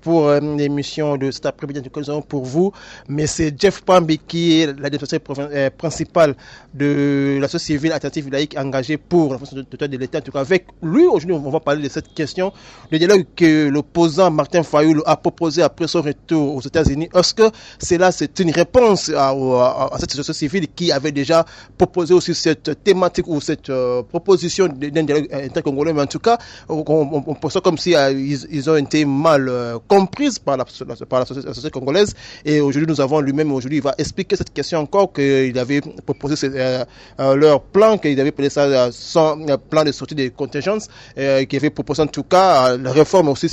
Pour l'émission de cet après-midi que nous avons pour vous, mais c'est Jeff Pambi qui est l'administrateur principal de la société civile alternative laïque engagée pour la fonction de l'État. En tout cas, avec lui, aujourd'hui, on va parler de cette question, le dialogue que l'opposant Martin Fayoulou a proposé après son retour aux États-Unis. Est-ce que c'est une réponse à cette société civile qui avait déjà proposé aussi cette thématique ou cette proposition d'un dialogue intercongolais, mais en tout cas, on pense comme si ils ont été mal comprise par la société congolaise. Et aujourd'hui, nous avons lui-même, aujourd'hui, il va expliquer cette question encore, qu'il avait proposé leur plan, qu'il avait appelé ça son plan de sortie des contingences, qu'il avait proposé en tout cas la réforme aussi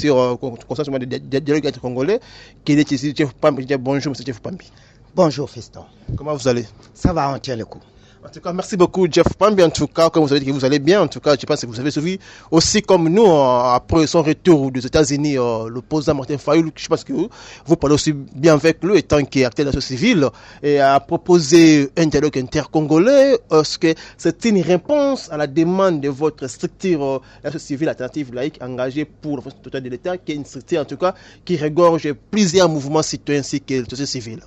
concernant le dialogue intercongolais, qu'il est ici, Jeff Pambi. Bonjour, M. Jeff Pambi. Bonjour, fiston. Comment vous allez? Ça va, on tient le coup. En tout cas, merci beaucoup, Jeff Pambi. En tout cas, comme vous avez dit que vous allez bien, en tout cas, je pense que vous avez suivi aussi comme nous, après son retour des États-Unis, l'opposant Martin Fayoulou. Je pense que vous parlez aussi bien avec lui, étant qu'il est acteur de la société civile, et a proposé un dialogue intercongolais. Est-ce que c'est une réponse à la demande de votre structure, la société civile alternative laïque engagée pour la fonction totale de l'État, qui est une structure, en tout cas, qui regorge plusieurs mouvements citoyens ainsi que la société civile?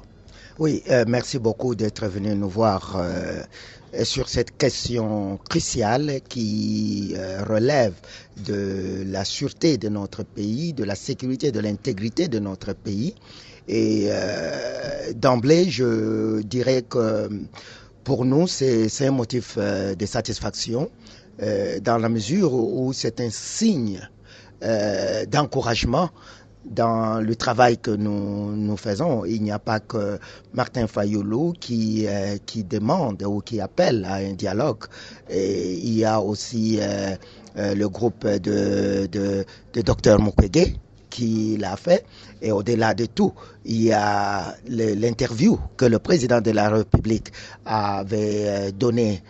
Oui, merci beaucoup d'être venu nous voir sur cette question cruciale qui relève de la sûreté de notre pays, de la sécurité, de l'intégrité de notre pays. Et d'emblée, je dirais que pour nous, c'est un motif de satisfaction dans la mesure où c'est un signe d'encouragement dans le travail que nous faisons. Il n'y a pas que Martin Fayoulou qui demande ou qui appelle à un dialogue. Et il y a aussi le groupe de Dr Mukwege qui l'a fait. Et au-delà de tout, il y a l'interview que le président de la République avait donnée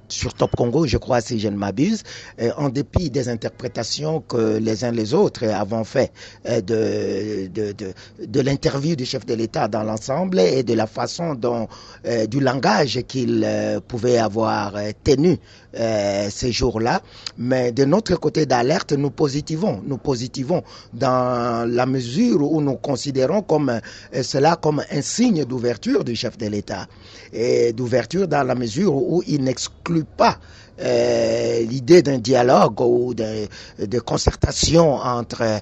sur Top Congo, je crois, si je ne m'abuse, en dépit des interprétations que les uns les autres avons fait de l'interview du chef de l'État dans l'ensemble et de la façon dont, du langage qu'il pouvait avoir tenu ces jours-là. Mais de notre côté d'alerte, nous positivons dans la mesure où nous considérons cela comme un signe d'ouverture du chef de l'État, et d'ouverture dans la mesure où il n'exclut pas l'idée d'un dialogue ou de concertation entre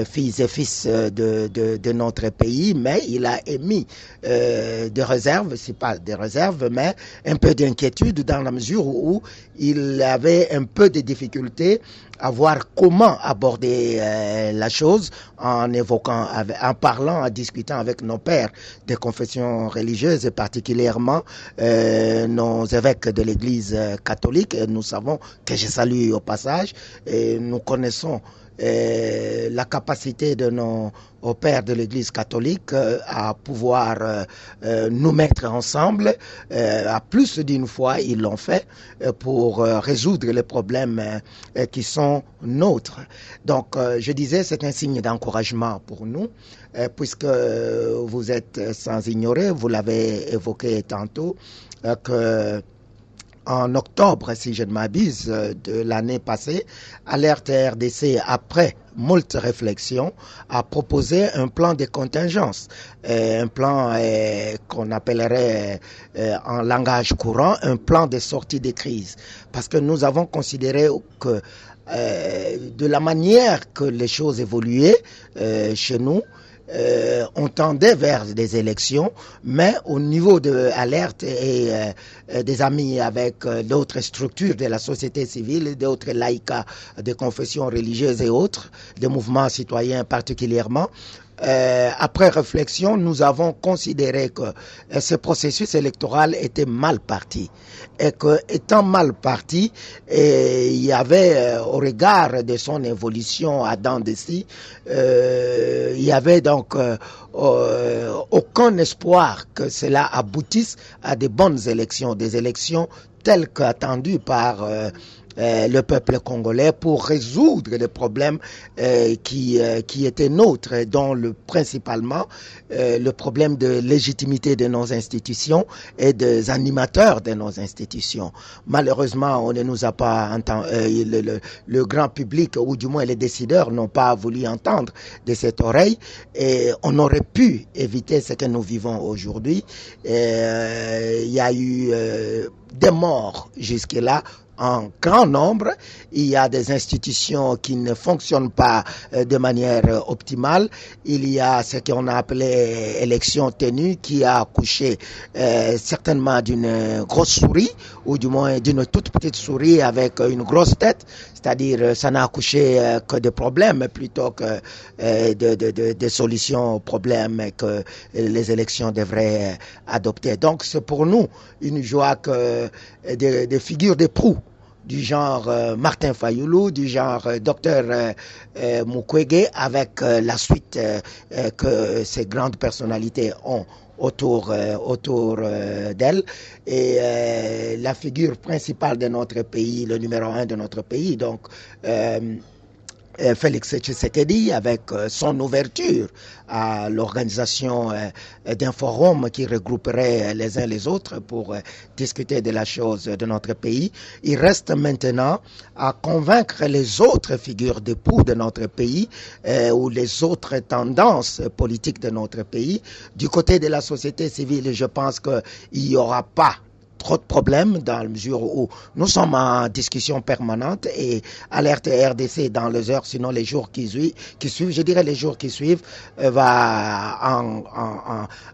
filles et fils de notre pays, mais il a émis des réserves, c'est pas des réserves, mais un peu d'inquiétude dans la mesure où il avait un peu de difficultés à voir comment aborder la chose en parlant, en discutant avec nos pères des confessions religieuses et particulièrement nos évêques de l'Église catholique. Et nous savons que je salue au passage et nous connaissons la capacité de nos pères de l'Église catholique à pouvoir nous mettre ensemble. À plus d'une fois, ils l'ont fait pour résoudre les problèmes qui sont nôtres. Donc, je disais, c'est un signe d'encouragement pour nous, puisque vous êtes sans ignorer, vous l'avez évoqué tantôt, que en octobre, si je ne m'abuse, de l'année passée, Alerte RDC, après moult réflexions, a proposé un plan de contingence, un plan qu'on appellerait en langage courant, un plan de sortie des crises. Parce que nous avons considéré que de la manière que les choses évoluaient chez nous, on tendait vers des élections, mais au niveau de Alerte et des amis avec d'autres structures de la société civile, d'autres laïcs de confessions religieuses et autres, des mouvements citoyens particulièrement, après réflexion, nous avons considéré que ce processus électoral était mal parti et que, étant mal parti, il y avait, au regard de son évolution à dents de scie, il y avait donc aucun espoir que cela aboutisse à de bonnes élections, des élections telles qu'attendues par le peuple congolais pour résoudre les problèmes qui étaient nôtres, dont principalement le problème de légitimité de nos institutions et des animateurs de nos institutions. Malheureusement, on ne nous a pas entendu, le grand public, ou du moins les décideurs, n'ont pas voulu entendre de cette oreille, et on aurait pu éviter ce que nous vivons aujourd'hui. Il y a eu des morts jusque-là en grand nombre. Il y a des institutions qui ne fonctionnent pas de manière optimale. Il y a ce qu'on a appelé élection ténue qui a accouché certainement d'une grosse souris, ou du moins d'une toute petite souris avec une grosse tête. C'est-à-dire, ça n'a accouché que de problèmes plutôt que de solutions aux problèmes que les élections devraient adopter. Donc, c'est pour nous une joie que des figures de proue du genre Martin Fayoulou, du genre Dr Mukwege, avec la suite que ces grandes personnalités ont autour d'elle, et la figure principale de notre pays, le numéro 1 de notre pays, donc Félix Tshisekedi, avec son ouverture à l'organisation d'un forum qui regrouperait les uns les autres pour discuter de la chose de notre pays. Il reste maintenant à convaincre les autres figures de proue de notre pays ou les autres tendances politiques de notre pays. Du côté de la société civile, je pense qu'il n'y aura pas trop de problèmes dans la mesure où nous sommes en discussion permanente, et Alerte RDC dans les heures, sinon les jours qui suivent, je dirais les jours qui suivent, va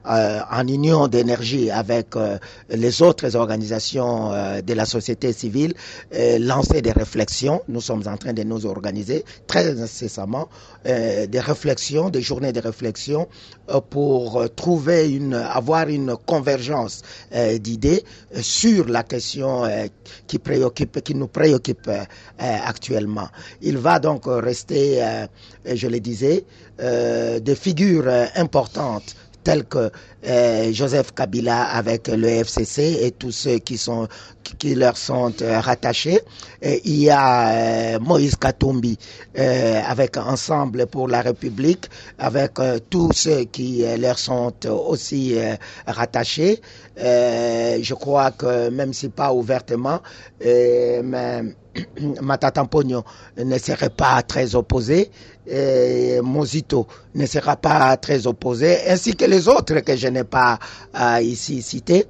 en union d'énergie avec les autres organisations de la société civile, lancer des réflexions. Nous sommes en train de nous organiser très incessamment, des réflexions, des journées de réflexion pour avoir une convergence d'idées sur la question qui nous préoccupe actuellement. Il va donc rester, je le disais, des figures importantes tels que Joseph Kabila avec le FCC et tous ceux qui leur sont rattachés. Et il y a Moïse Katumbi avec Ensemble pour la République, avec tous ceux qui leur sont aussi rattachés. Je crois que même si pas ouvertement, mais Matata Mponyo ne serait pas très opposé, Mozito ne sera pas très opposé, ainsi que les autres que je n'ai pas ici cités.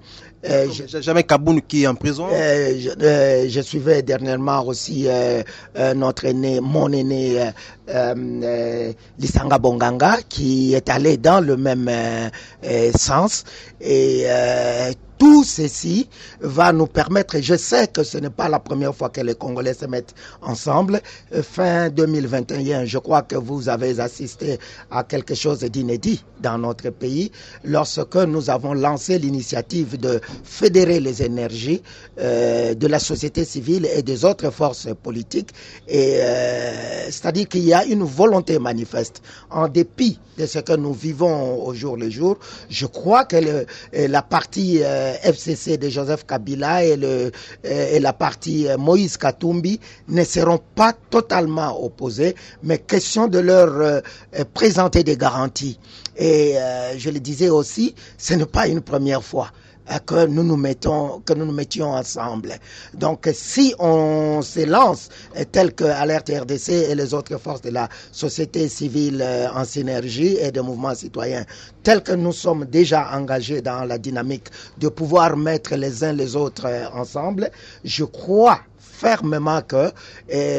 Jamais Kaboun qui est en prison. Je suivais dernièrement aussi mon aîné Lisanga Bonganga, qui est allé dans le même sens, et tout ceci va nous permettre, je sais que ce n'est pas la première fois que les Congolais se mettent ensemble, fin 2021, je crois que vous avez assisté à quelque chose d'inédit dans notre pays, lorsque nous avons lancé l'initiative de fédérer les énergies de la société civile et des autres forces politiques, et c'est-à-dire qu'il y a une volonté manifeste, en dépit de ce que nous vivons au jour le jour. Je crois que la partie FCC de Joseph Kabila et la partie Moïse Katumbi ne seront pas totalement opposés, mais question de leur présenter des garanties. Et je le disais aussi, ce n'est pas une première fois que nous nous mettions ensemble. Donc, si on se lance tel que Alerte RDC et les autres forces de la société civile en synergie et des mouvements citoyens, tels que nous sommes déjà engagés dans la dynamique de pouvoir mettre les uns les autres ensemble, je crois fermement que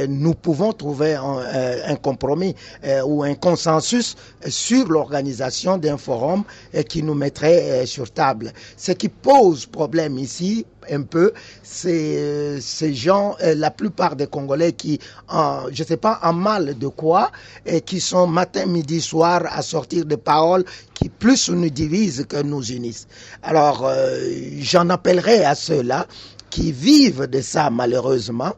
nous pouvons trouver un compromis ou un consensus sur l'organisation d'un forum qui nous mettrait sur table. Ce qui pose problème ici, un peu, c'est ces gens, la plupart des Congolais qui, je sais pas, en mal de quoi, et qui sont matin, midi, soir à sortir des paroles qui plus nous divisent que nous unissent. Alors, j'en appellerai à ceux-là qui vivent de ça malheureusement,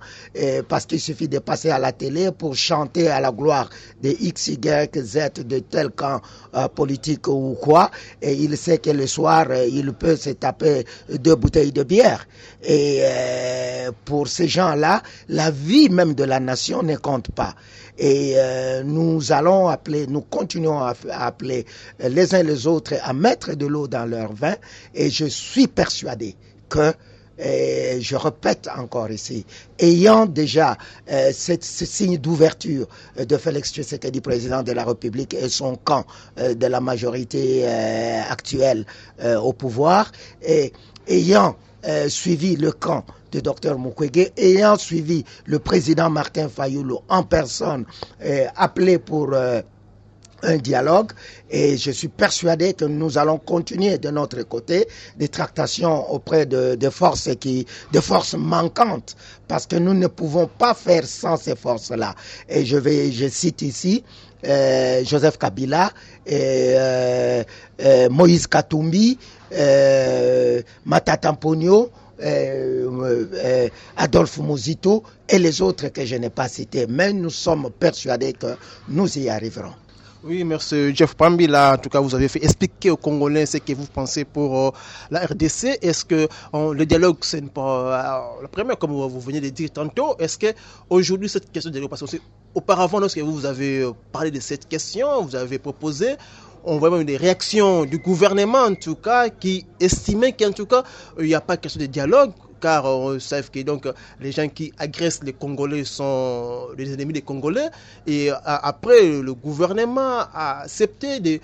parce qu'il suffit de passer à la télé pour chanter à la gloire de X, Y, Z, de tel camp politique ou quoi, et il sait que le soir, il peut se taper 2 bouteilles de bière. Et pour ces gens-là, la vie même de la nation ne compte pas. Et nous continuons à appeler les uns les autres à mettre de l'eau dans leur vin, et je suis persuadé que, je répète encore ici, ayant déjà ce signe d'ouverture de Félix Tshisekedi, président de la République, et son camp de la majorité actuelle au pouvoir, et ayant suivi le camp de Dr Mukwege, ayant suivi le président Martin Fayulu en personne, appelé pour un dialogue, et je suis persuadé que nous allons continuer de notre côté des tractations auprès de forces manquantes, parce que nous ne pouvons pas faire sans ces forces-là. Et je cite ici Joseph Kabila, Moïse Katumbi, Matata Mponyo, Adolphe Muzito et les autres que je n'ai pas cités, mais nous sommes persuadés que nous y arriverons. Oui, merci Jeff Pambi. Là, en tout cas, vous avez fait expliquer aux Congolais ce que vous pensez pour la RDC. Est-ce que le dialogue, c'est pas la première, comme vous venez de dire tantôt? Est-ce que aujourd'hui cette question de dialogue, parce que auparavant, lorsque vous avez parlé de cette question, vous avez proposé, on voit même des réactions du gouvernement, en tout cas, qui estimaient qu'en tout cas, il n'y a pas de question de dialogue, car on sait que donc, les gens qui agressent les Congolais sont les ennemis des Congolais. Et après, le gouvernement a accepté de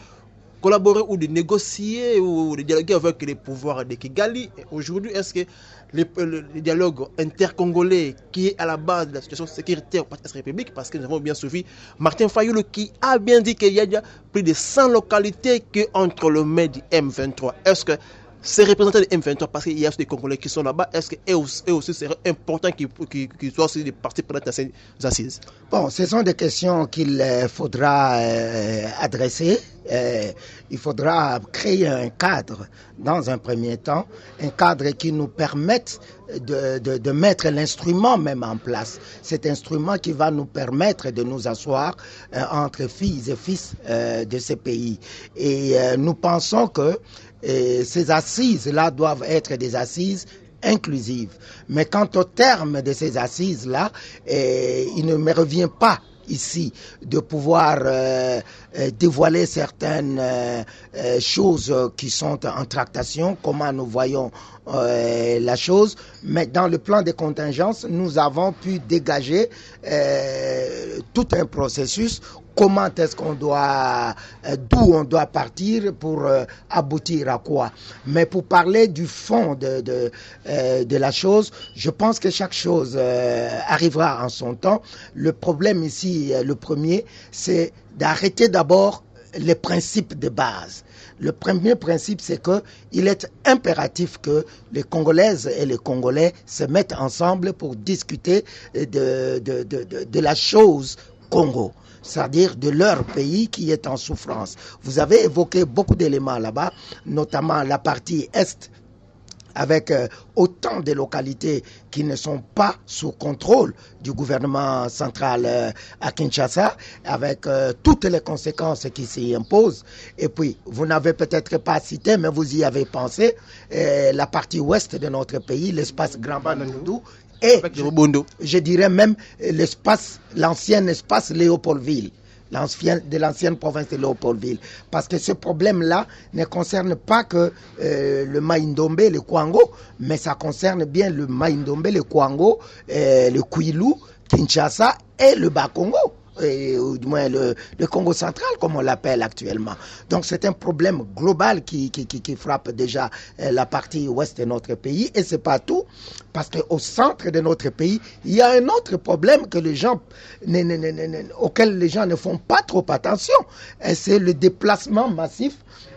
collaborer ou de négocier ou de dialoguer avec les pouvoirs de Kigali. Et aujourd'hui, est-ce que le dialogue intercongolais qui est à la base de la situation sécuritaire de la République, parce que nous avons bien suivi Martin Fayulu qui a bien dit qu'il y a déjà plus de 100 localités entre le mai du M23. Est-ce que ces représentants de M23, parce qu'il y a des Congolais qui sont là-bas, est-ce qu'eux aussi serait important qu'ils soient aussi des parties prenantes à ces assises? Bon, ce sont des questions qu'il faudra adresser. Il faudra créer un cadre dans un premier temps, un cadre qui nous permette de mettre l'instrument même en place. Cet instrument qui va nous permettre de nous asseoir entre filles et fils de ces pays. Et nous pensons que ces assises-là doivent être des assises inclusives. Mais quant au terme de ces assises-là, il ne me revient pas ici de pouvoir dévoiler certaines choses qui sont en tractation, comment nous voyons la chose, mais dans le plan de contingence, nous avons pu dégager tout un processus. Comment est-ce qu'on doit, d'où on doit partir pour aboutir à quoi? Mais pour parler du fond de la chose, je pense que chaque chose arrivera en son temps. Le problème ici, le premier, c'est d'arrêter d'abord les principes de base. Le premier principe, c'est qu'il est impératif que les Congolaises et les Congolais se mettent ensemble pour discuter de la chose Congo, c'est-à-dire de leur pays qui est en souffrance. Vous avez évoqué beaucoup d'éléments là-bas, notamment la partie Est, avec autant de localités qui ne sont pas sous contrôle du gouvernement central à Kinshasa, avec toutes les conséquences qui s'y imposent. Et puis, vous n'avez peut-être pas cité, mais vous y avez pensé, la partie ouest de notre pays, l'espace Grand Bandundu, et je dirais même l'ancien espace Léopoldville, de l'ancienne province de Léopoldville. Parce que ce problème-là ne concerne pas que le Mai-Ndombe, le Kwango, mais ça concerne bien le Mai-Ndombe, le Kwango, le Kwilu, Kinshasa et le Bas-Congo. Ou du moins le Congo central comme on l'appelle actuellement. Donc c'est un problème global qui frappe déjà la partie ouest de notre pays, et c'est pas tout, parce qu'au centre de notre pays il y a un autre problème que les gens auquel les gens ne font pas trop attention, et c'est le déplacement massif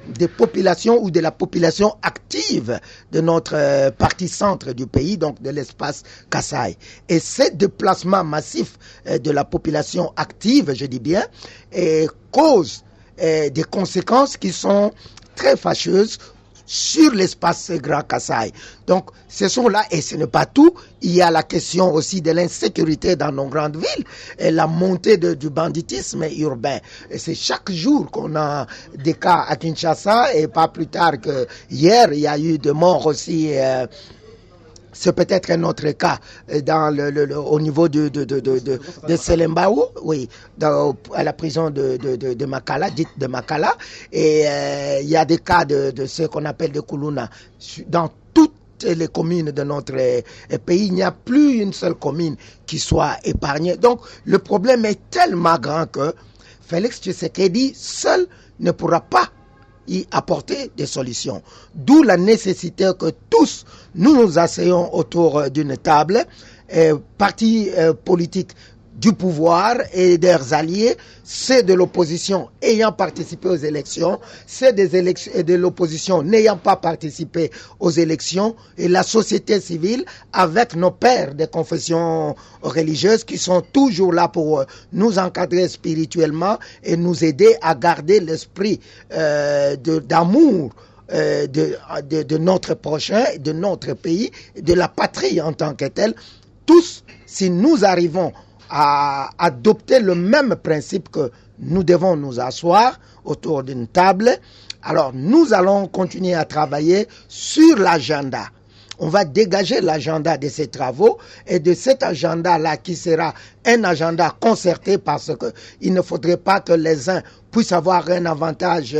des populations ou de la population active de notre partie centre du pays, donc de l'espace Kasaï. Et ces déplacements massifs de la population active, je dis bien, causent des conséquences qui sont très fâcheuses sur l'espace Grand Kasaï. Donc, ce sont là, et ce n'est pas tout, il y a la question aussi de l'insécurité dans nos grandes villes et la montée du banditisme urbain. Et c'est chaque jour qu'on a des cas à Kinshasa, et pas plus tard que hier, il y a eu des morts aussi. C'est peut-être un autre cas au niveau de Selembaou, oui, à la prison de Makala, dite de Makala. Et il y a des cas de ce qu'on appelle de Koulouna. Dans toutes les communes de notre pays, il n'y a plus une seule commune qui soit épargnée. Donc le problème est tellement grand que Félix Tshisekedi seul ne pourra pas y apporter des solutions. D'où la nécessité que tous nous nous asseyons autour d'une table, partis politiques du pouvoir et leurs alliés, ceux de l'opposition ayant participé aux élections, ceux de l'opposition n'ayant pas participé aux élections, et la société civile avec nos pères des confessions religieuses qui sont toujours là pour nous encadrer spirituellement et nous aider à garder l'esprit d'amour de notre prochain, de notre pays, de la patrie en tant que telle. Tous, si nous arrivons à adopter le même principe que nous devons nous asseoir autour d'une table, alors nous allons continuer à travailler sur l'agenda. On va dégager l'agenda de ces travaux et de cet agenda-là qui sera un agenda concerté, parce qu'il ne faudrait pas que les uns puissent avoir un avantage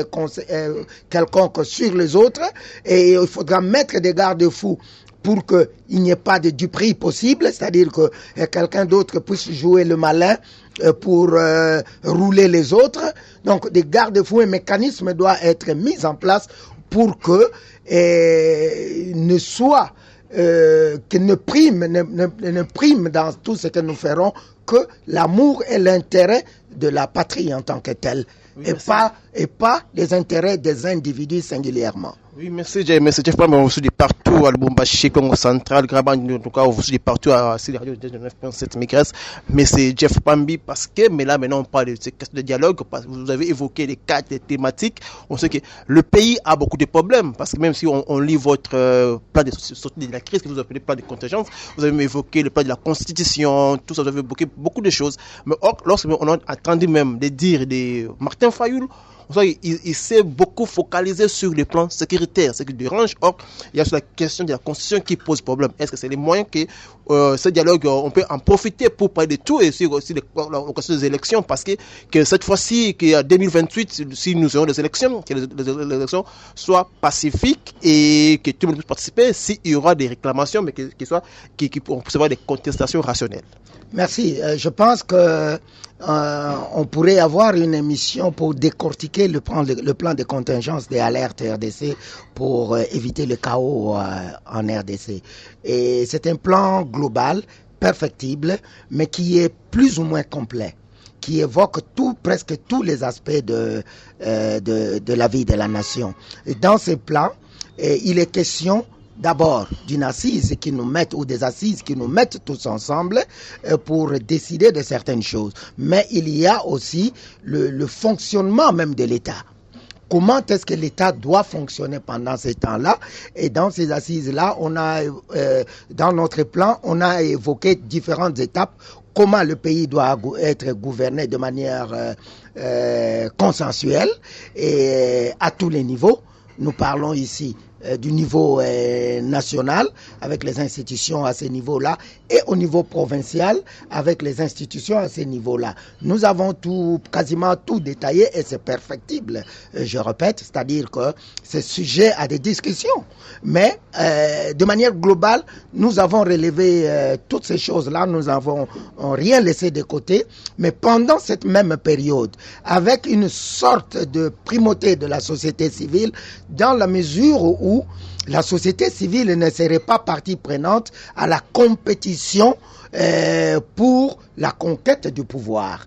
quelconque sur les autres, et il faudra mettre des garde-fous pour qu'il n'y ait pas de duperie possible, c'est-à-dire que quelqu'un d'autre puisse jouer le malin pour rouler les autres. Donc des garde-fous et mécanismes doivent être mis en place pour que ne soit que ne prime dans tout ce que nous ferons que l'amour et l'intérêt de la patrie en tant que telle, oui, et pas les intérêts des individus singulièrement. Oui, merci Jeff Pambi. On vous suit partout à Lubumbashi, Congo central, Graban, en tout cas, on vous suit partout à la radio de 9.7 MHz. Mais c'est Jeff Pambi parce que, mais là, maintenant, on parle de ces questions de dialogue, parce que vous avez évoqué les quatre thématiques. On sait que le pays a beaucoup de problèmes, parce que même si on lit votre plan de sortie de la crise, que vous appelez plan de contingence, vous avez évoqué le plan de la constitution, tout ça, vous avez évoqué beaucoup de choses. Mais lorsqu'on a attendu même des dires de Martin Fayoul, il s'est beaucoup focalisé sur le plan sécuritaire, ce qui dérange. Or, il y a sur la question de la constitution qui pose problème. Est-ce que c'est les moyens que ce dialogue, on peut en profiter pour parler de tout, et aussi la question des élections, parce que cette fois-ci, qu'en 2028, si nous aurons des élections, que les élections soient pacifiques et que tout le monde puisse participer, s'il y aura des réclamations, mais qu'on puisse avoir des contestations rationnelles. Merci. Je pense que on pourrait avoir une émission pour décortiquer le plan de contingence des alertes RDC pour éviter le chaos en RDC. Et c'est un plan global, perfectible, mais qui est plus ou moins complet, qui évoque presque tous les aspects de la vie de la nation. Et dans ce plan, il est question d'abord d'une assise qui nous mette, ou des assises qui nous mettent tous ensemble pour décider de certaines choses. Mais il y a aussi le fonctionnement même de l'État. Comment est-ce que l'État doit fonctionner pendant ces temps-là? Et dans ces assises-là, dans notre plan, on a évoqué différentes étapes. Comment le pays doit être gouverné de manière consensuelle et à tous les niveaux. Nous parlons ici du niveau national, avec les institutions à ce niveau-là, et au niveau provincial, avec les institutions à ce niveau-là. Nous avons quasiment tout détaillé, et c'est perfectible, je répète, c'est-à-dire que c'est sujet à des discussions. Mais de manière globale, nous avons relevé toutes ces choses-là, nous n'avons rien laissé de côté, mais pendant cette même période, avec une sorte de primauté de la société civile, dans la mesure où la société civile ne serait pas partie prenante à la compétition pour la conquête du pouvoir.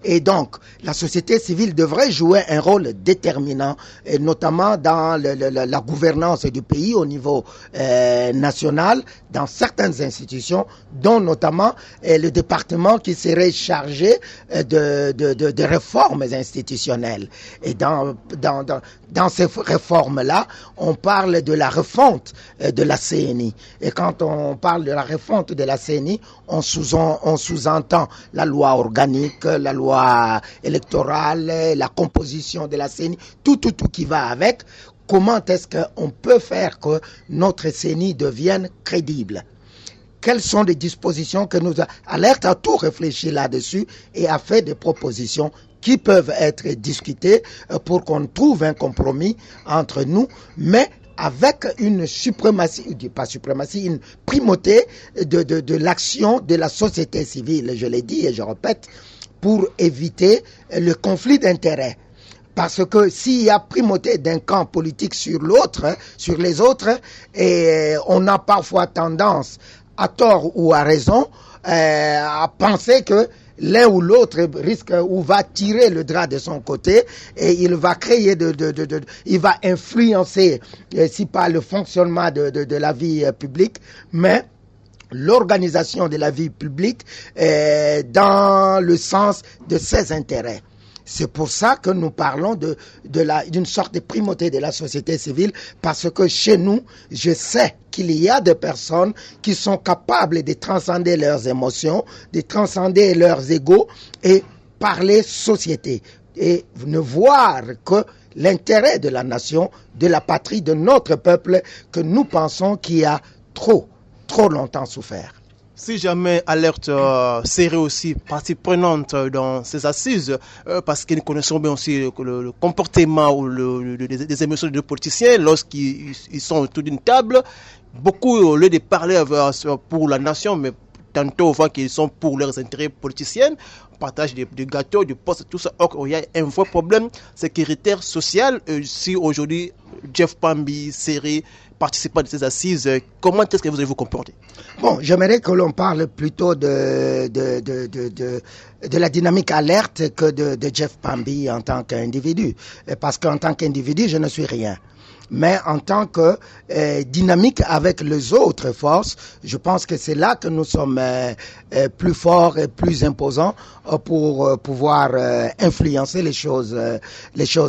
Et donc, la société civile devrait jouer un rôle déterminant, et notamment dans la gouvernance du pays au niveau national, dans certaines institutions, dont notamment le département qui serait chargé de réformes institutionnelles. Et dans ces réformes-là, on parle de la refonte de la CNI. Et quand on parle de la refonte de la CNI, on sous-entend la loi organique, la loi électorale, la composition de la CNI, tout qui va avec. Comment est-ce qu'on peut faire que notre CNI devienne crédible? Quelles sont les dispositions que nous... Alerte a tout réfléchi là-dessus et a fait des propositions qui peuvent être discutées pour qu'on trouve un compromis entre nous, mais avec une une primauté de l'action de la société civile, je l'ai dit et je répète, pour éviter le conflit d'intérêts. Parce que s'il y a primauté d'un camp politique sur l'autre, sur les autres, et on a parfois tendance, à tort ou à raison, à penser que l'un ou l'autre risque ou va tirer le drap de son côté et il va créer il va influencer, si pas le fonctionnement de la vie publique, mais l'organisation de la vie publique dans le sens de ses intérêts. C'est pour ça que nous parlons d'une sorte de primauté de la société civile, parce que chez nous, je sais qu'il y a des personnes qui sont capables de transcender leurs émotions, de transcender leurs égos et parler société et ne voir que l'intérêt de la nation, de la patrie, de notre peuple que nous pensons qui a trop longtemps souffert. Si jamais Alerte serait aussi partie prenante dans ces assises, parce que nous connaissons bien aussi le comportement ou des émotions de politiciens lorsqu'ils sont autour d'une table, beaucoup au lieu de parler pour la nation, mais tantôt on voit qu'ils sont pour leurs intérêts politiciens, partage des gâteaux, du poste, tout ça. Or, il y a un vrai problème sécuritaire social. Si aujourd'hui Jeff Pambi serait participant de ces assises, comment est-ce que vous allez vous comporter? Bon, j'aimerais que l'on parle plutôt de la dynamique Alerte que de Jeff Pambi en tant qu'individu. Parce qu'en tant qu'individu, je ne suis rien. Mais en tant que dynamique avec les autres forces, je pense que c'est là que nous sommes plus forts et plus imposants pour pouvoir influencer les choses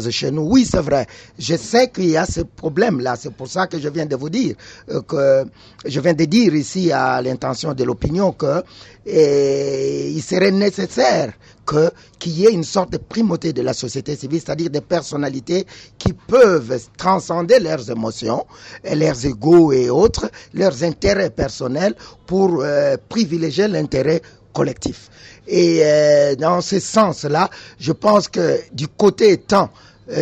chez nous. Oui, c'est vrai. Je sais qu'il y a ce problème-là. C'est pour ça que je viens de vous dire ici à l'intention de l'opinion que il serait nécessaire qu'il y ait une sorte de primauté de la société civile, c'est-à-dire des personnalités qui peuvent transcender leurs émotions, leurs égos et autres, leurs intérêts personnels pour privilégier l'intérêt collectif. Et dans ce sens-là, je pense que du côté tant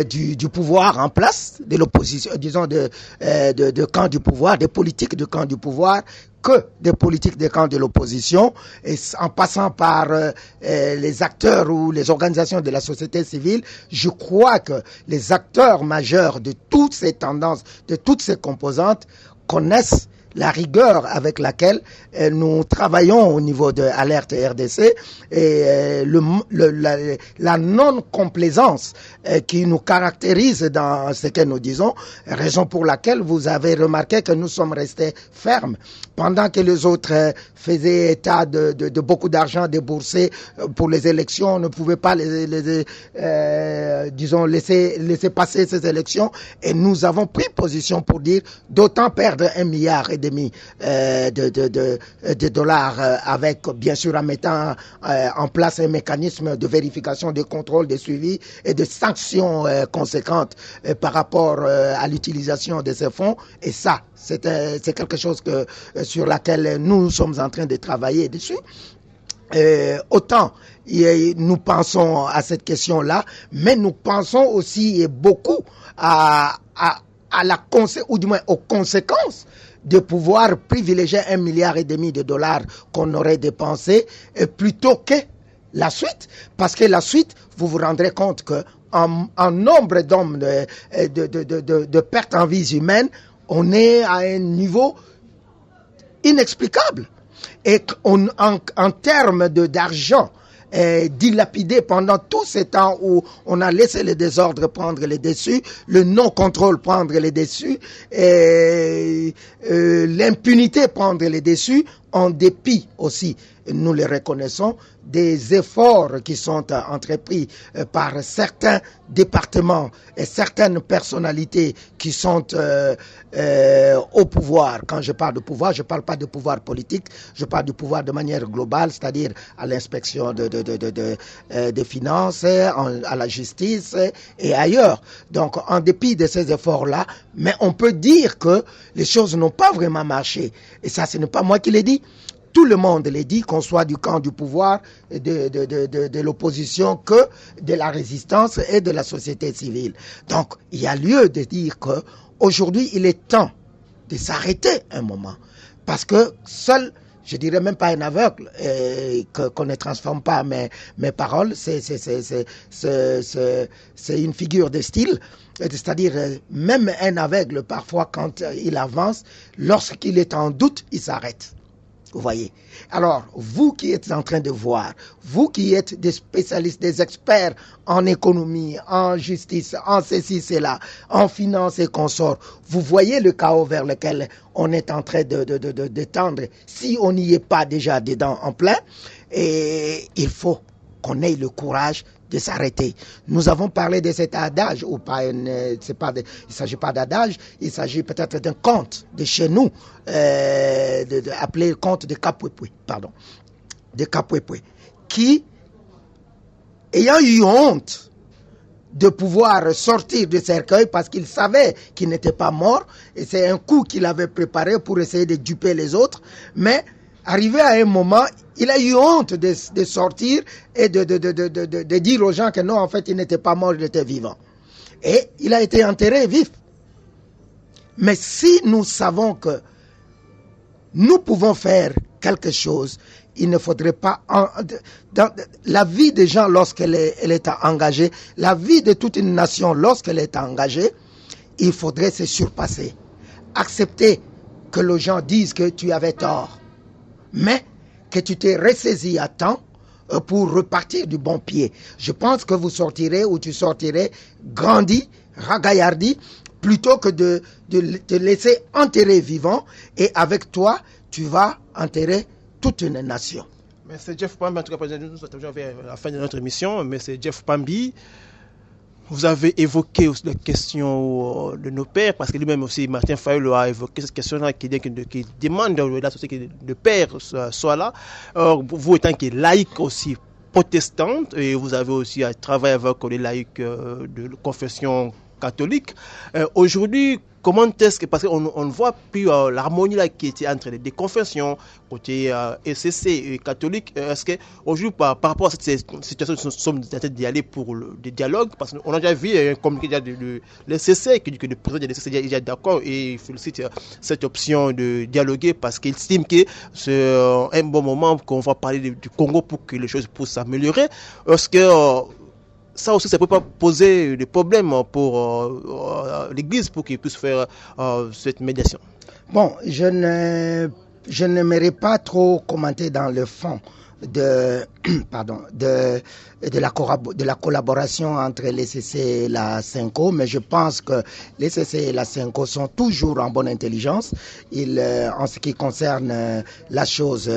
du pouvoir en place, de l'opposition, disons de camp du pouvoir, des politiques de camp du pouvoir, que des politiques des camps de l'opposition, et en passant par les acteurs ou les organisations de la société civile, je crois que les acteurs majeurs de toutes ces tendances, de toutes ces composantes, connaissent la rigueur avec laquelle nous travaillons au niveau de Alerte RDC et la non-complaisance qui nous caractérise dans ce que nous disons, raison pour laquelle vous avez remarqué que nous sommes restés fermes. Pendant que les autres faisaient état de beaucoup d'argent déboursé pour les élections, on ne pouvait pas laisser passer ces élections, et nous avons pris position pour dire d'autant perdre 1,5 milliard de dollars avec, bien sûr, en mettant en place un mécanisme de vérification, de contrôle, de suivi et de sanctions conséquentes par rapport à l'utilisation de ces fonds. Et ça, c'est quelque chose sur laquelle nous sommes en train de travailler dessus. Autant nous pensons à cette question-là, mais nous pensons aussi beaucoup ou du moins aux conséquences de pouvoir privilégier 1,5 milliard de dollars qu'on aurait dépensé plutôt que la suite. Parce que la suite, vous vous rendrez compte que en nombre d'hommes de pertes en vies humaines, on est à un niveau inexplicable. Et en termes d'argent dilapidé pendant tout ce temps où on a laissé le désordre prendre les dessus, le non-contrôle prendre les dessus, l'impunité prendre les dessus, en dépit aussi, nous le reconnaissons, des efforts qui sont entrepris par certains départements et certaines personnalités qui sont au pouvoir. Quand je parle de pouvoir, je ne parle pas de pouvoir politique, je parle du pouvoir de manière globale, c'est-à-dire à l'inspection des finances, à la justice et ailleurs. Donc, en dépit de ces efforts-là, mais on peut dire que les choses n'ont pas vraiment marché. Et ça, ce n'est pas moi qui l'ai dit. Tout le monde l'a dit, qu'on soit du camp du pouvoir, de l'opposition, que de la résistance et de la société civile. Donc, il y a lieu de dire que aujourd'hui, il est temps de s'arrêter un moment. Parce que seul, je dirais même pas un aveugle, qu'on ne transforme pas mes paroles, c'est une figure de style. C'est-à-dire, même un aveugle, parfois, quand il avance, lorsqu'il est en doute, il s'arrête. Vous voyez. Alors, vous qui êtes en train de voir, vous qui êtes des spécialistes, des experts en économie, en justice, en ceci, cela, en finance et consorts, vous voyez le chaos vers lequel on est en train de tendre. Si on n'y est pas déjà dedans en plein, et il faut qu'on ait le courage de s'arrêter. Nous avons parlé de cet adage, ou pas, il ne s'agit pas d'adage, il s'agit peut-être d'un conte de chez nous, appelé le conte de Kapwepwe, qui, ayant eu honte de pouvoir sortir du cercueil parce qu'il savait qu'il n'était pas mort, et c'est un coup qu'il avait préparé pour essayer de duper les autres, mais arrivé à un moment, il a eu honte de sortir et de dire aux gens que non, en fait, il n'était pas mort, il était vivant. Et il a été enterré vif. Mais si nous savons que nous pouvons faire quelque chose, il ne faudrait pas... dans la vie des gens, lorsqu'elle est engagée, la vie de toute une nation, lorsqu'elle est engagée, il faudrait se surpasser. Accepter que les gens disent que tu avais tort, mais que tu t'es ressaisi à temps pour repartir du bon pied. Je pense que vous sortirez ou tu sortirais grandi, ragaillardi, plutôt que de te laisser enterrer vivant, et avec toi, tu vas enterrer toute une nation. Mais c'est Jeff Pambi, en tout cas, nous sommes vers la fin de notre émission, mais c'est Jeff Pambi. Vous avez évoqué aussi la question de nos pères, parce que lui-même aussi, Martin Fayulu a évoqué cette question-là qui demande de la société que le père soit là. Alors, vous étant qui est laïque aussi, protestante, et vous avez aussi travaillé avec les laïcs de confession catholique. Aujourd'hui, comment est-ce que, parce qu'on ne voit plus l'harmonie là qui était entre les deux confessions, côté ECC et catholique, est-ce qu'aujourd'hui, par rapport à cette situation, nous sommes en train d'y aller pour le dialogue, parce qu'on a déjà vu un communiqué de l'ECC qui dit que le président de l'ECC est déjà d'accord et il félicite cette option de dialoguer parce qu'il estime que c'est un bon moment qu'on va parler du Congo pour que les choses puissent s'améliorer. Est-ce que ça aussi, ça ne peut pas poser des problèmes pour l'Église pour qu'il puisse faire cette médiation? Bon, je n'aimerais pas trop commenter dans le fond de la collaboration entre l'ECC et la CENCO, mais je pense que l'ECC et la CENCO sont toujours en bonne intelligence en ce qui concerne la chose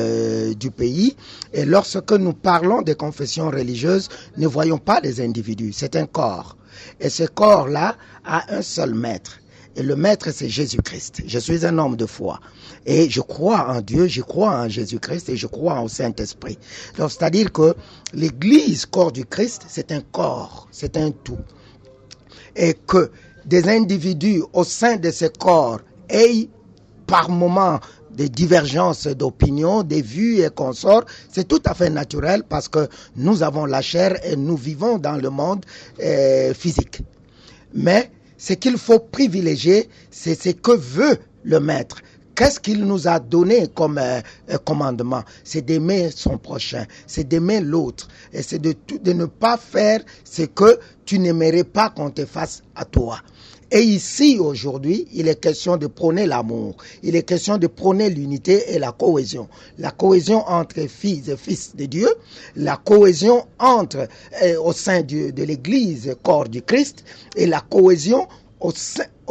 du pays. Et lorsque nous parlons des confessions religieuses, ne voyons pas des individus, c'est un corps. Et ce corps-là a un seul maître. Et le maître, c'est Jésus-Christ. Je suis un homme de foi. Et je crois en Dieu, je crois en Jésus-Christ et je crois au Saint-Esprit. Donc, c'est-à-dire que l'Église, corps du Christ, c'est un corps, c'est un tout. Et que des individus au sein de ce corps aient par moments des divergences d'opinion, des vues et consorts, c'est tout à fait naturel parce que nous avons la chair et nous vivons dans le monde physique. Mais ce qu'il faut privilégier, c'est ce que veut le maître. Qu'est-ce qu'il nous a donné comme commandement? C'est d'aimer son prochain, c'est d'aimer l'autre, et c'est de ne pas faire ce que tu n'aimerais pas qu'on te fasse à toi. Et ici, aujourd'hui, il est question de prôner l'amour. Il est question de prôner l'unité et la cohésion. La cohésion entre filles et fils de Dieu, la cohésion au sein de l'Église, corps du Christ, et la cohésion au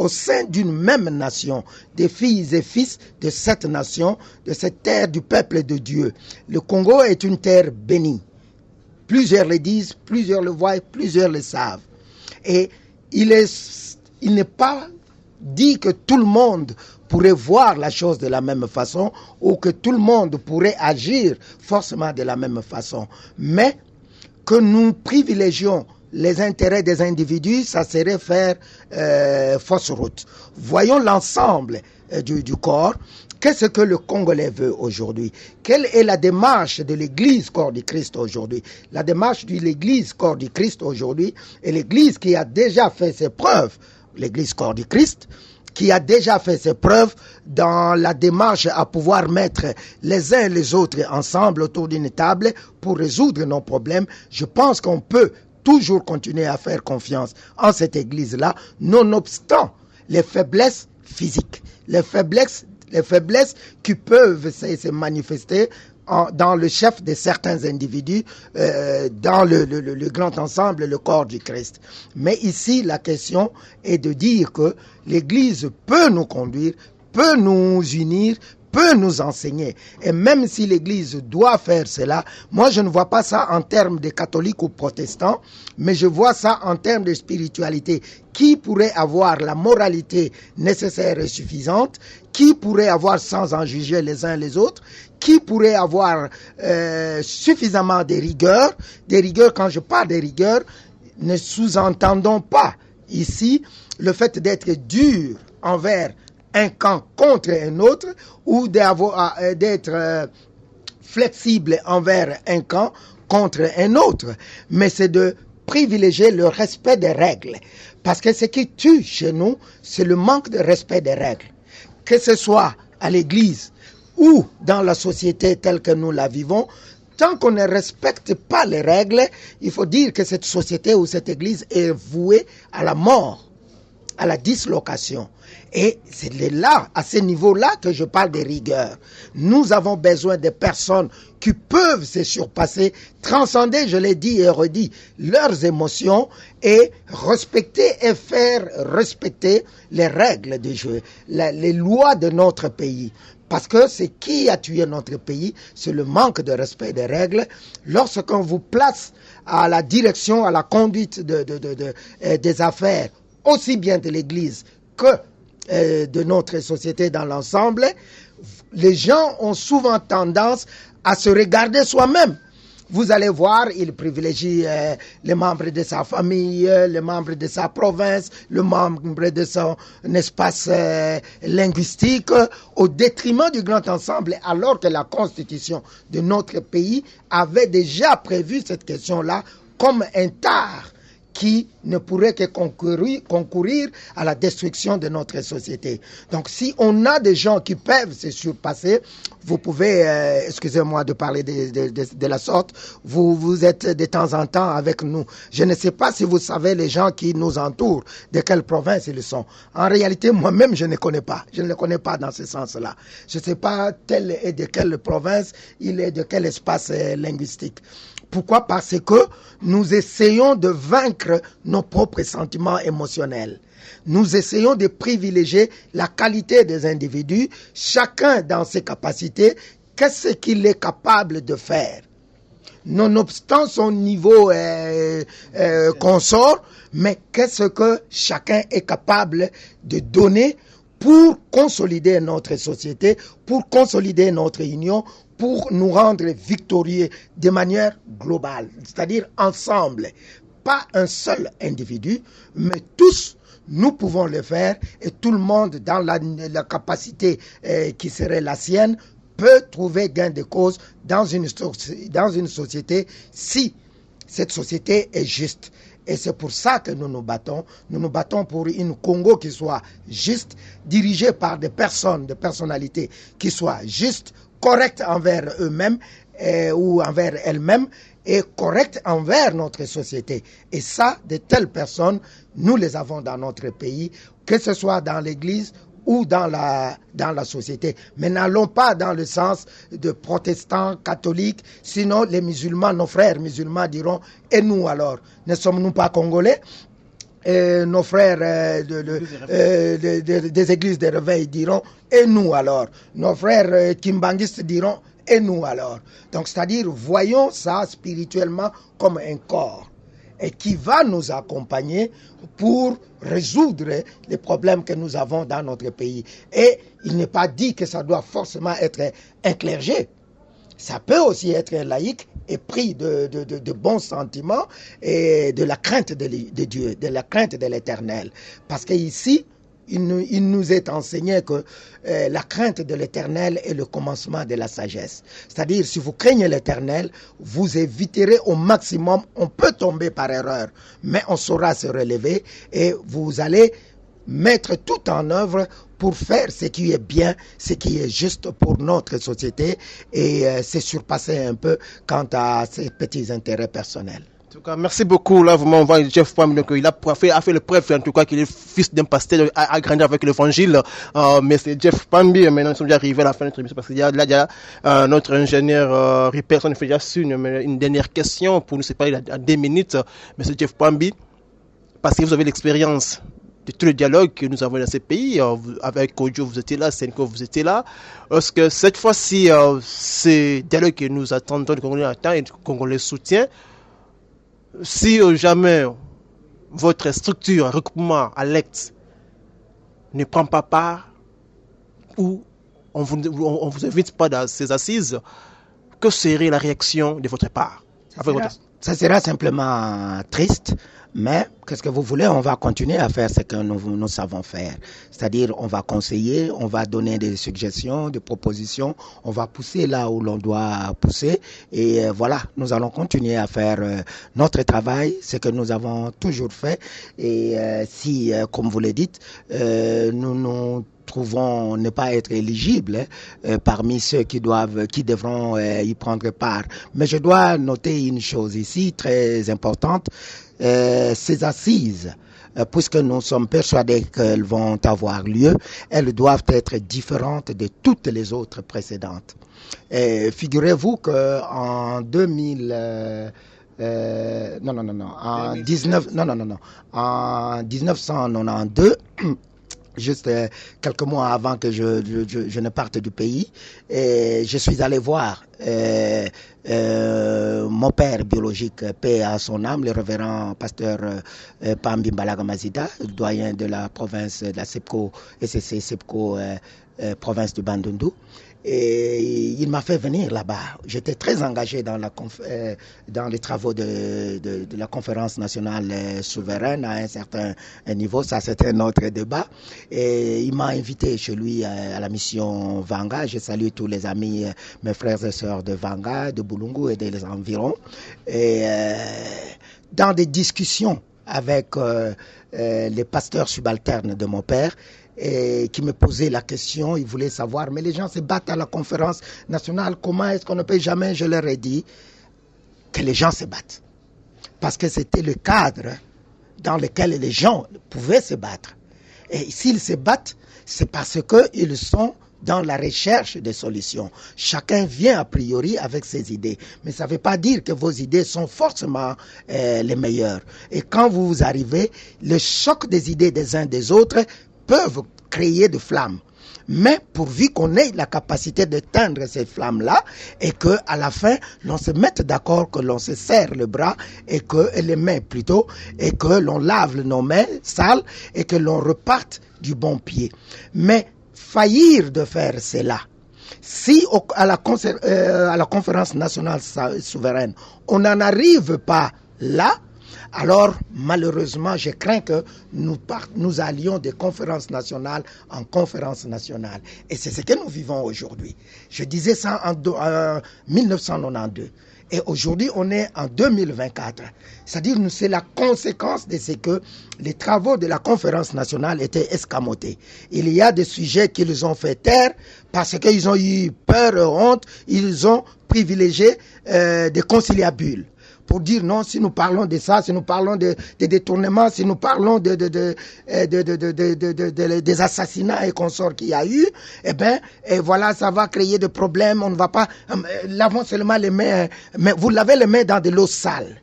sein d'une même nation, des filles et fils de cette nation, de cette terre du peuple de Dieu. Le Congo est une terre bénie. Plusieurs le disent, plusieurs le voient, plusieurs le savent. Et il n'est pas dit que tout le monde pourrait voir la chose de la même façon ou que tout le monde pourrait agir forcément de la même façon. Mais que nous privilégions les intérêts des individus, ça serait faire fausse route. Voyons l'ensemble du corps. Qu'est-ce que le Congolais veut aujourd'hui? Quelle est la démarche de l'Église corps du Christ aujourd'hui? La démarche de l'Église corps du Christ aujourd'hui est l'Église qui a déjà fait ses preuves, l'Église corps du Christ, qui a déjà fait ses preuves dans la démarche à pouvoir mettre les uns et les autres ensemble autour d'une table pour résoudre nos problèmes. Je pense qu'on peut toujours continuer à faire confiance en cette Église-là, nonobstant les faiblesses physiques, les faiblesses qui peuvent se manifester dans le chef de certains individus, dans le grand ensemble, le corps du Christ. Mais ici, la question est de dire que l'Église peut nous conduire, peut nous unir, peut nous enseigner. Et même si l'Église doit faire cela, moi je ne vois pas ça en termes de catholiques ou protestants, mais je vois ça en termes de spiritualité. Qui pourrait avoir la moralité nécessaire et suffisante? Qui pourrait avoir, sans en juger les uns les autres, qui pourrait avoir suffisamment de rigueur? Des rigueurs, quand je parle de rigueur, ne sous-entendons pas ici le fait d'être dur envers un camp contre un autre ou d'être flexible envers un camp contre un autre. Mais c'est de privilégier le respect des règles. Parce que ce qui tue chez nous, c'est le manque de respect des règles. Que ce soit à l'église ou dans la société telle que nous la vivons, tant qu'on ne respecte pas les règles, il faut dire que cette société ou cette église est vouée à la mort, à la dislocation. Et c'est là, à ce niveau-là, que je parle de rigueur. Nous avons besoin de personnes qui peuvent se surpasser, transcender, je l'ai dit et redit, leurs émotions et respecter et faire respecter les règles du jeu, les lois de notre pays. Parce que ce qui a tué notre pays, c'est le manque de respect des règles. Lorsqu'on vous place à la direction, à la conduite des affaires, aussi bien de l'Église que de notre société dans l'ensemble, les gens ont souvent tendance à se regarder soi-même. Vous allez voir, il privilégie les membres de sa famille, les membres de sa province, les membres de son espace linguistique, au détriment du grand ensemble, alors que la constitution de notre pays avait déjà prévu cette question-là comme un tare qui ne pourrait que concourir à la destruction de notre société. Donc si on a des gens qui peuvent se surpasser, vous pouvez, excusez-moi de parler de la sorte, vous êtes de temps en temps avec nous. Je ne sais pas si vous savez les gens qui nous entourent, de quelle province ils sont. En réalité, moi-même, je ne connais pas. Je ne les connais pas dans ce sens-là. Je ne sais pas tel est de quelle province, il est de quel espace linguistique. Pourquoi? Parce que nous essayons de vaincre nos propres sentiments émotionnels. Nous essayons de privilégier la qualité des individus, chacun dans ses capacités, qu'est-ce qu'il est capable de faire. Nonobstant son niveau consort, mais qu'est-ce que chacun est capable de donner pour consolider notre société, pour consolider notre union, pour nous rendre victorieux de manière globale, c'est-à-dire ensemble, pas un seul individu, mais tous, nous pouvons le faire et tout le monde dans la capacité qui serait la sienne peut trouver gain de cause dans une société si cette société est juste. Et c'est pour ça que nous nous battons. Nous nous battons pour une Congo qui soit juste, dirigée par des personnes, des personnalités qui soient justes, correctes envers eux-mêmes ou envers elles-mêmes et correctes envers notre société. Et ça, de telles personnes, nous les avons dans notre pays, que ce soit dans l'Église ou dans la société. Mais n'allons pas dans le sens de protestants, catholiques, sinon les musulmans, nos frères musulmans diront, et nous alors, ne sommes-nous pas congolais? Nos frères des églises de réveil diront, et nous alors? Nos frères kimbanguistes diront, et nous alors? Donc c'est-à-dire, voyons ça spirituellement comme un corps et qui va nous accompagner pour résoudre les problèmes que nous avons dans notre pays. Et il n'est pas dit que ça doit forcément être un clergé. Ça peut aussi être un laïc et pris de bons sentiments et de la crainte de Dieu, de la crainte de l'Éternel. Parce qu'ici, il nous est enseigné que la crainte de l'Éternel est le commencement de la sagesse. C'est-à-dire, si vous craignez l'Éternel, vous éviterez au maximum, on peut tomber par erreur, mais on saura se relever et vous allez mettre tout en œuvre pour faire ce qui est bien, ce qui est juste pour notre société et se surpasser un peu quant à ses petits intérêts personnels. En tout cas, merci beaucoup. Là, vraiment, on voit Jeff Pambi, donc il a fait le preuve, en tout cas, qu'il est fils d'un pasteur, a grandi avec l'évangile. Mais c'est Jeff Pambi. Maintenant, nous sommes déjà arrivés à la fin de notre émission parce qu'il y a notre ingénieur Ripperson fait déjà une dernière question pour nous séparer à 2 minutes. Mais c'est Jeff Pambi, parce que vous avez l'expérience de tout le dialogue que nous avons dans ces pays. Avec Ojo, vous étiez là, Senko, vous étiez là. Est-ce que cette fois-ci, c'est dialogue que nous attendons, le Congolais attend et le Congolais soutient, si jamais votre structure, un regroupement à l'ECT ne prend pas part ou on vous invite pas dans ces assises, que serait la réaction de votre part? Ça sera simplement triste, mais qu'est-ce que vous voulez? On va continuer à faire ce que nous savons faire. C'est-à-dire, on va conseiller, on va donner des suggestions, des propositions, on va pousser là où l'on doit pousser. Et voilà, nous allons continuer à faire notre travail, ce que nous avons toujours fait. Et si, comme vous le dites, nous trouvons ne pas être éligibles parmi ceux qui devront y prendre part. Mais je dois noter une chose ici très importante, ces assises, puisque nous sommes persuadés qu'elles vont avoir lieu, elles doivent être différentes de toutes les autres précédentes. Figurez-vous que en 1992, juste quelques mois avant que je ne parte du pays, et je suis allé voir mon père biologique, paix à son âme, le révérend pasteur Pambi Mbalaga Mazida, doyen de la province de la SEPCO, SCC SEPCO, province du Bandundu. Et il m'a fait venir là-bas. J'étais très engagé dans les travaux de la conférence nationale souveraine à un certain niveau. Ça, c'était notre débat. Et il m'a invité chez lui à la mission Vanga. Je salue tous les amis, mes frères et sœurs de Vanga, de Boulungu et des environs. Et dans des discussions avec les pasteurs subalternes de mon père, et qui me posait la question, il voulait savoir, mais les gens se battent à la conférence nationale, comment est-ce qu'on ne peut jamais? Je leur ai dit que les gens se battent. Parce que c'était le cadre dans lequel les gens pouvaient se battre. Et s'ils se battent, c'est parce qu'ils sont dans la recherche des solutions. Chacun vient a priori avec ses idées. Mais ça ne veut pas dire que vos idées sont forcément les meilleures. Et quand vous arrivez, le choc des idées des uns des autres peuvent créer des flammes. Mais pourvu qu'on ait la capacité d'éteindre ces flammes-là et que à la fin, l'on se mette d'accord, que l'on se serre le bras et que les mains plutôt, et que l'on lave nos mains sales et que l'on reparte du bon pied. Mais faillir de faire cela, si à la conférence nationale souveraine, on n'en arrive pas là, alors malheureusement je crains que nous allions de conférence nationale en conférence nationale. Et c'est ce que nous vivons aujourd'hui. Je disais ça en 1992. Et aujourd'hui, on est en 2024. C'est-à-dire, c'est la conséquence de ce que les travaux de la conférence nationale étaient escamotés. Il y a des sujets qu'ils ont fait taire parce qu'ils ont eu peur et honte. Ils ont privilégié des conciliabules. pour dire non, si nous parlons de ça, si nous parlons de détournements, si nous parlons des assassinats et consorts qu'il y a eu, eh bien, et voilà, ça va créer des problèmes. On ne va pas, lavons seulement les mains, mais vous lavez les mains dans de l'eau sale.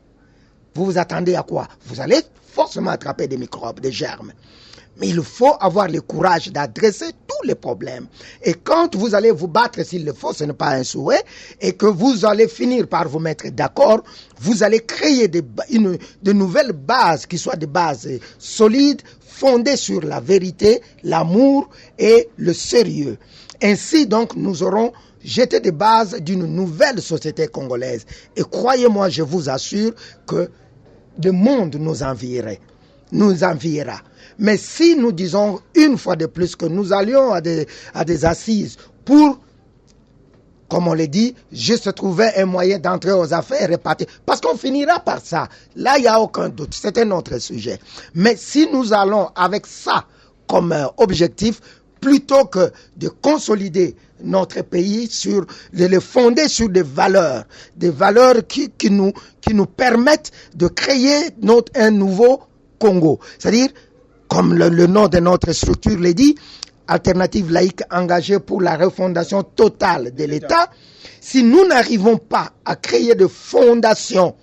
Vous vous attendez à quoi? Vous allez forcément attraper des microbes, des germes. Mais il faut avoir le courage d'adresser tous les problèmes. Et quand vous allez vous battre s'il le faut, ce n'est pas un souhait, et que vous allez finir par vous mettre d'accord, vous allez créer de nouvelles bases qui soient des bases solides, fondées sur la vérité, l'amour et le sérieux. Ainsi donc, nous aurons jeté des bases d'une nouvelle société congolaise. Et croyez-moi, je vous assure que le monde nous enviera. Mais si nous disons une fois de plus que nous allions à des assises pour, comme on l'a dit, juste trouver un moyen d'entrer aux affaires et partir, parce qu'on finira par ça. Là, il n'y a aucun doute. C'est un autre sujet. Mais si nous allons avec ça comme objectif, plutôt que de consolider notre pays, de le fonder sur des valeurs qui nous permettent de créer un nouveau Congo. C'est-à-dire, comme le nom de notre structure le dit, alternative laïque engagée pour la refondation totale de l'État. Si nous n'arrivons pas à créer de fondations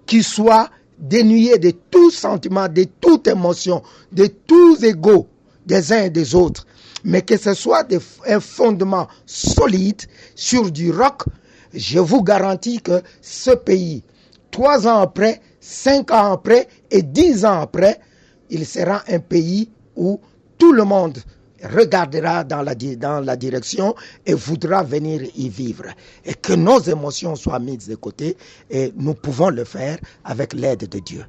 qui soient dénuées de tout sentiment, de toute émotion, de tous égaux des uns et des autres, mais que ce soit un fondement solide sur du roc, je vous garantis que ce pays, 3 ans après, 5 ans après et 10 ans après, il sera un pays où tout le monde regardera dans la direction et voudra venir y vivre. Et que nos émotions soient mises de côté, et nous pouvons le faire avec l'aide de Dieu.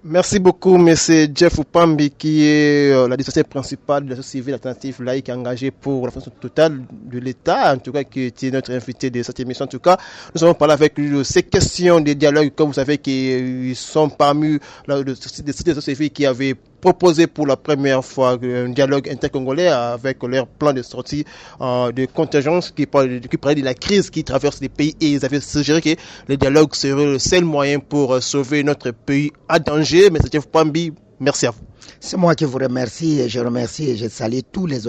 Merci beaucoup, M. Jeff Pambi, qui est l'administrateur principal de la société civile alternative laïque engagée pour la fonction totale de l'État, en tout cas, qui était notre invité de cette émission. En tout cas, nous avons parlé avec lui de ces questions des dialogues, comme vous savez, qui sont parmi des sociétés civiles qui avaient proposé pour la première fois un dialogue intercongolais avec leur plan de sortie de contingence qui parlait de la crise qui traverse les pays, et ils avaient suggéré que le dialogue serait le seul moyen pour sauver notre pays à danger. Mais Jeff Pambi, merci à vous. C'est moi qui vous remercie, et je remercie et je salue tous les